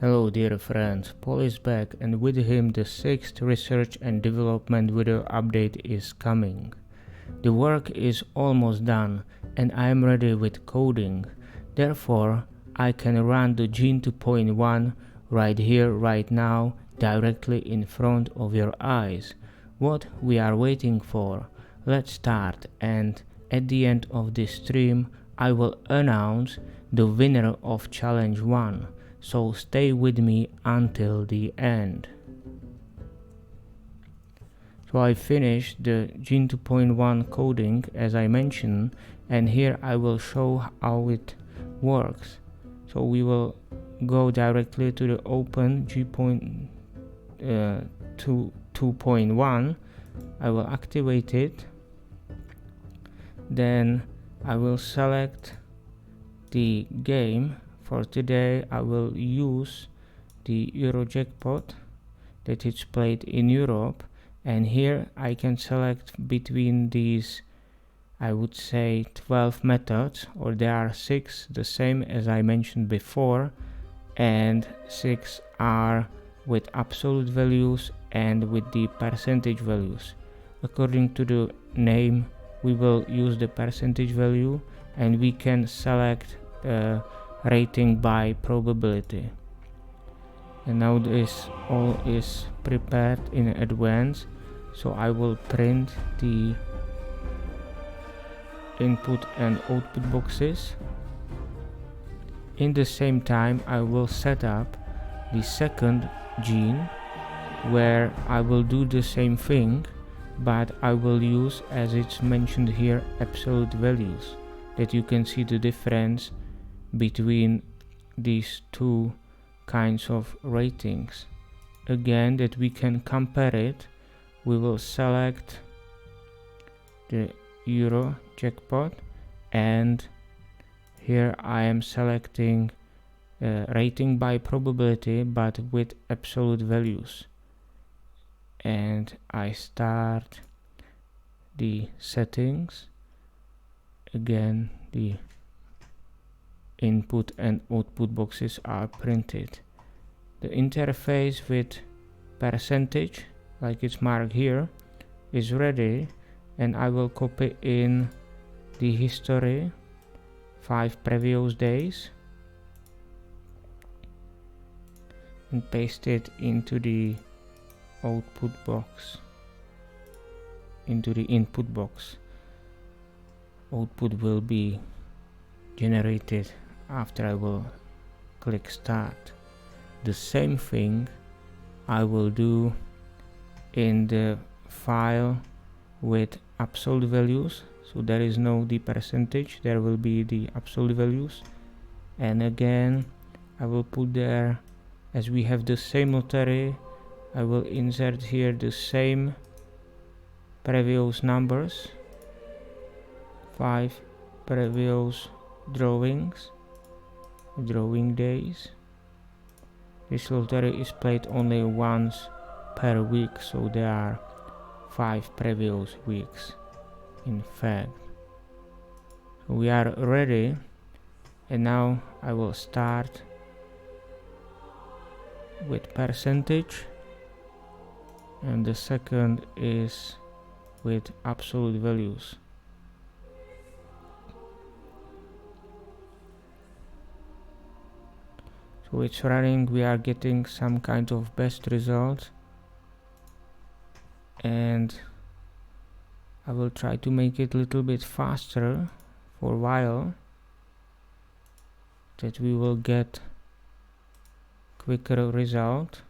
Hello dear friends, Paul is back and with him the 6th research and development video update is coming. The work is almost done and I am ready with coding. Therefore, I can run the Gene 2.1 right here, right now, directly in front of your eyes. What we are waiting for? Let's start, and at the end of this stream I will announce the winner of challenge 1. So stay with me until the end. So I finished the Gene 2.1 coding as I mentioned, and here I will show how it works. So we will go directly to the open G2.1. I will activate it. Then I will select the game. For today I will use the Euro jackpot that is played in Europe, and here I can select between these, I would say 12 methods, or there are 6, the same as I mentioned before, and 6 are with absolute values and with the percentage values. According to the name we will use the percentage value, and we can select rating by probability. And now this all is prepared in advance, so I will print the input and output boxes. In the same time I will set up the second gene where I will do the same thing, but I will use, as it's mentioned here, absolute values, that you can see the difference between these two kinds of ratings. Again, that we can compare it, we will select the Euro jackpot, and here I am selecting rating by probability but with absolute values, and I start the settings. Again, the input and output boxes are printed. The interface with percentage, like it's marked here, is ready, and I will copy in the history 5 previous days and paste it into the output box, into the input box. Output will be generated after I will click start. The same thing I will do in the file with absolute values, so there is no the percentage, there will be the absolute values, and again I will put there, as we have the same lottery, I will insert here the same previous numbers, 5 previous drawing days. This lottery is played only once per week, so there are 5 previous weeks in fact. So we are ready, and now I will start with percentage, and the second is with absolute values. So it's running, we are getting some kind of best result, and I will try to make it a little bit faster for a while, that we will get quicker result.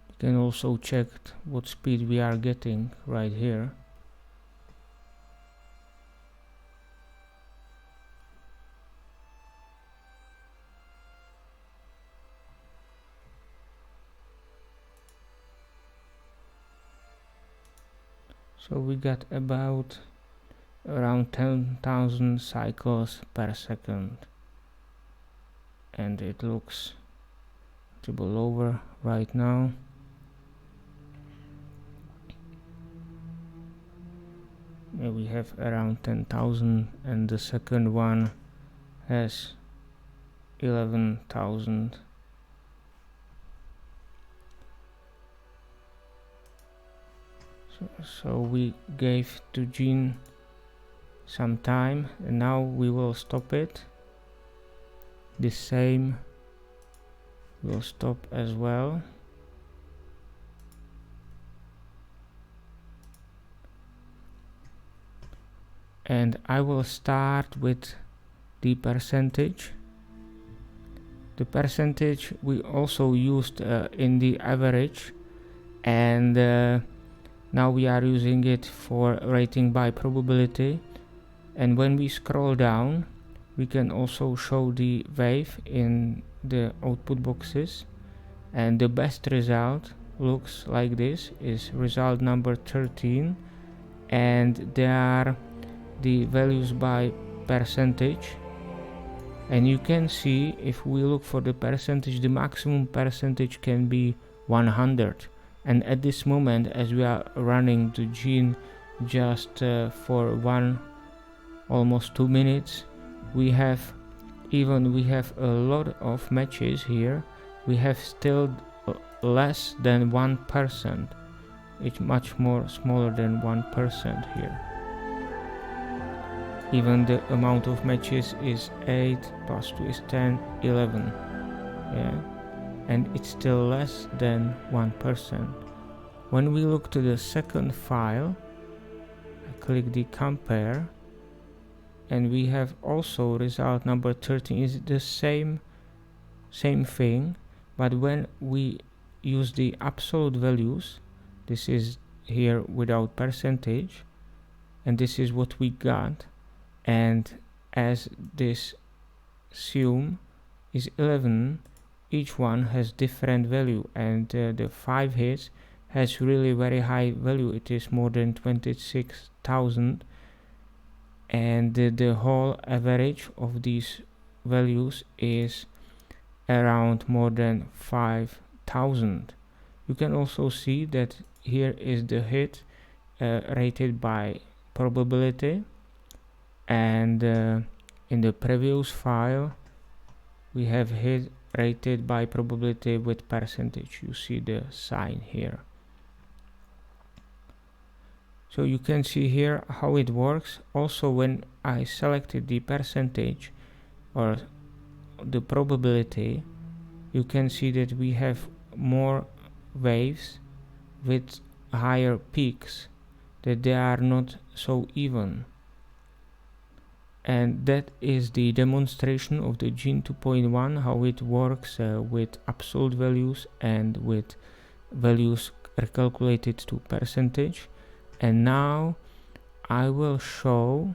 You can also check what speed we are getting right here. So we got about around 10,000 cycles per second, and it looks a little lower right now. we have around 10,000, and the second one has 11,000. So we gave to Gene some time, and now we will stop it. The same will stop as well. And I will start with the percentage. The percentage we also used in the average, and now we are using it for rating by probability. And when we scroll down, we can also show the wave in the output boxes, and the best result looks like this, is result number 13, and there are the values by percentage. And you can see, if we look for the percentage, the maximum percentage can be 100. And at this moment, as we are running the Gene just for almost 2 minutes, we have a lot of matches here. We have still less than 1%. It's much more smaller than 1% here. Even the amount of matches is 8 plus 2 is 10, 11. Yeah, and it's still less than 1%. When we look to the second file, I click the compare, and we have also result number 13 is the same thing, but when we use the absolute values, this is here without percentage, and this is what we got. And as this sum is 11, each one has different value, and the 5 hits has really very high value. It is more than 26,000, and the whole average of these values is around more than 5,000. You can also see that here is the hit rated by probability, and in the previous file we have hit rated by probability with percentage. You see the sign here. So you can see here how it works. Also, when I selected the percentage or the probability, you can see that we have more waves with higher peaks, that they are not so even. And that is the demonstration of the Gene 2.1, how it works with absolute values and with values recalculated to percentage. And now I will show,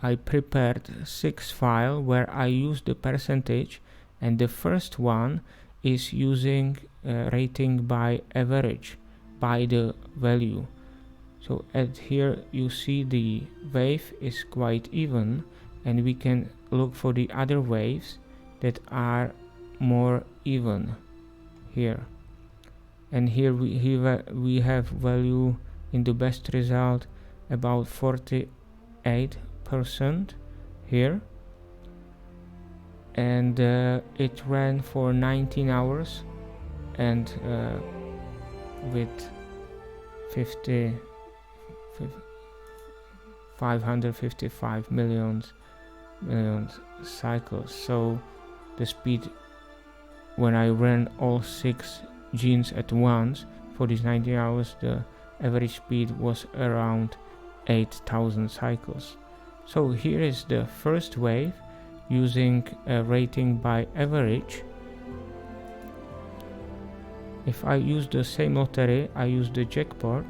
I prepared 6 files where I use the percentage, and the first one is using rating by average, by the value. So at here you see the wave is quite even, and we can look for the other waves that are more even here. And here we have value in the best result about 48% here, and it ran for 19 hours and with 555 million cycles. So the speed, when I ran all 6 genes at once for these 19 hours, the average speed was around 8,000 cycles. So here is the first wave using a rating by average. If I use the same lottery, I use the jackpot,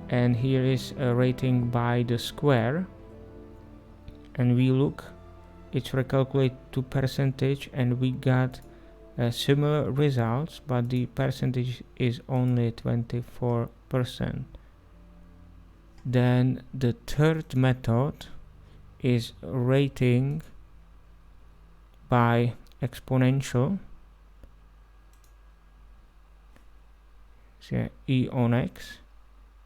and here is a rating by the square, and we look, it's recalculated to percentage, and we got similar results, but the percentage is only 24%. Then the third method is rating by exponential, so E on X,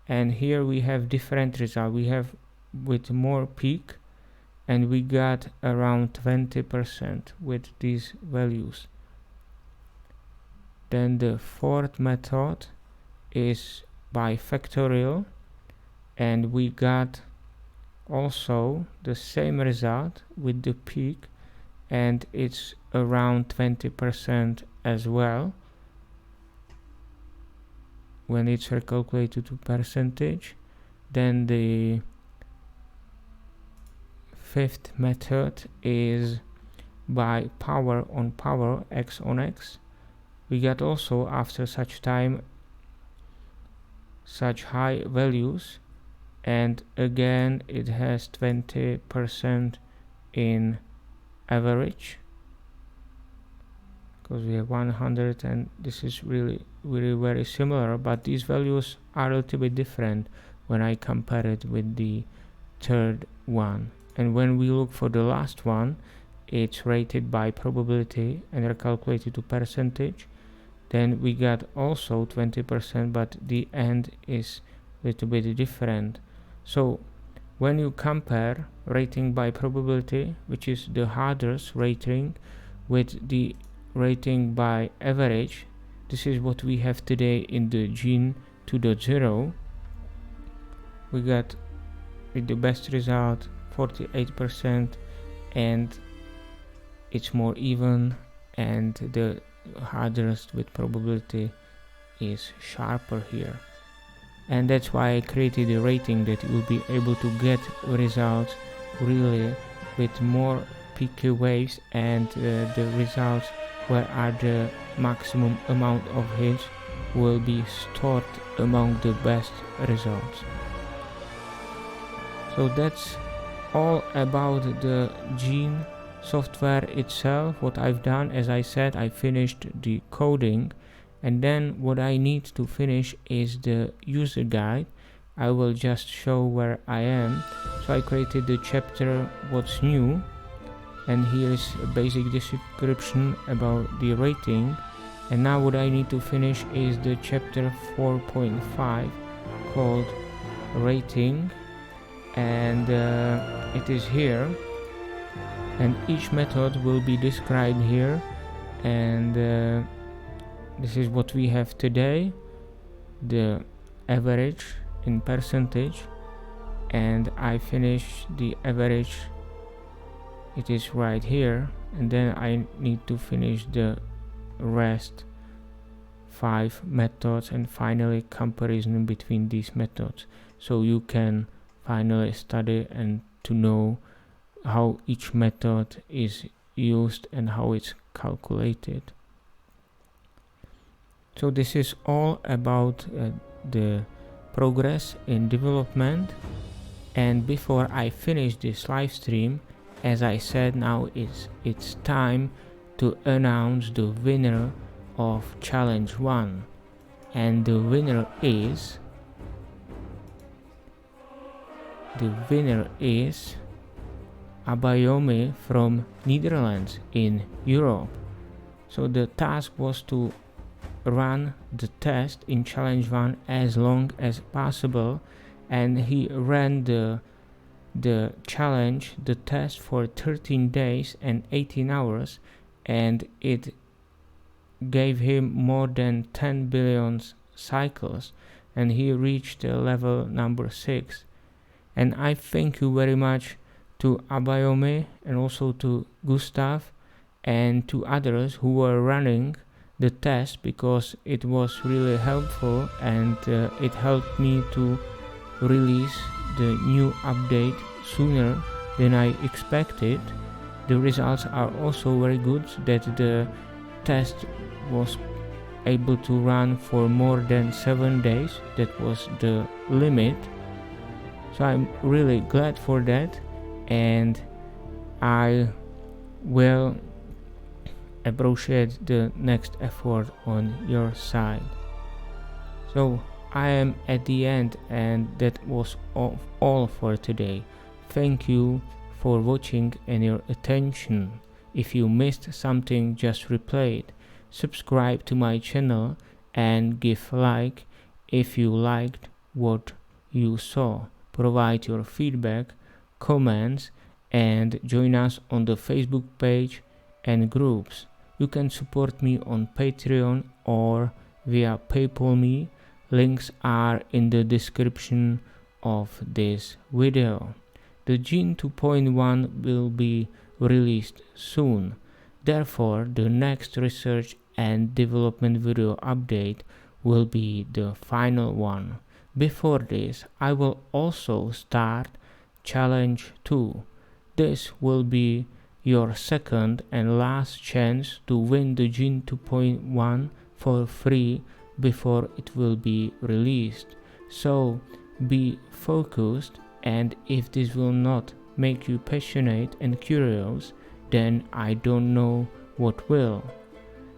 and here we have different result. We have with more peak, and we got around 20% with these values. Then the fourth method is by factorial, and we got also the same result with the peak, and it's around 20% as well when it's recalculated to percentage. Then the fifth method is by power on power, x on x. We get also after such time such high values, and again it has 20% in average, because we have 100, and this is really very similar, but these values are a little bit different when I compare it with the third one. And when we look for the last one, it's rated by probability and recalculated to percentage. Then we got also 20%, but the end is a little bit different. So when you compare rating by probability, which is the hardest rating, with the rating by average, this is what we have today in the Gene 2.0. We got with the best result 48%, and it's more even, and the hardest with probability is sharper here. And that's why I created a rating that you'll be able to get results really with more peaky waves, and the results where are the maximum amount of hits will be stored among the best results. So that's all about the Gene software itself. What I've done, as I said, I finished the coding, and then what I need to finish is the user guide. I will just show where I am. So I created the chapter what's new, and here is a basic description about the rating. And now what I need to finish is the chapter 4.5 called rating, and it is here, and each method will be described here. And this is what we have today, the average in percentage, and I finish the average, it is right here, and then I need to finish the rest 5 methods, and finally comparison between these methods, so you can finally study and to know how each method is used and how it's calculated. So this is all about the progress in development. And before I finish this live stream, as I said, now it's time to announce the winner of challenge 1, and the winner is Abayomi from Netherlands in Europe. So the task was to run the test in challenge 1 as long as possible, and he ran the challenge, the test, for 13 days and 18 hours, and it gave him more than 10 billion cycles, and he reached level number 6. And I thank you very much to Abayomi, and also to Gustav, and to others who were running the test, because it was really helpful, and it helped me to release the new update sooner than I expected. The results are also very good, that the test was able to run for more than 7 days. That was the limit, so I'm really glad for that, and I will appreciate the next effort on your side. So I am at the end, and that was all for today. Thank you for watching and your attention. If you missed something, just replay it. Subscribe to my channel and give a like if you liked what you saw. Provide your feedback, comments, and join us on the Facebook page and groups. You can support me on Patreon or via PayPal me. Links are in the description of this video. The Gene 2.1 will be released soon. Therefore, the next research and development video update will be the final one. Before this, I will also start Challenge 2. This will be your second and last chance to win the Gene 2.1 for free before it will be released. So be focused, and if this will not make you passionate and curious, then I don't know what will.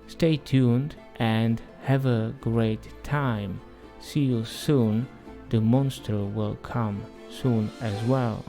Stay tuned and have a great time. See you soon. The monster will come soon as well.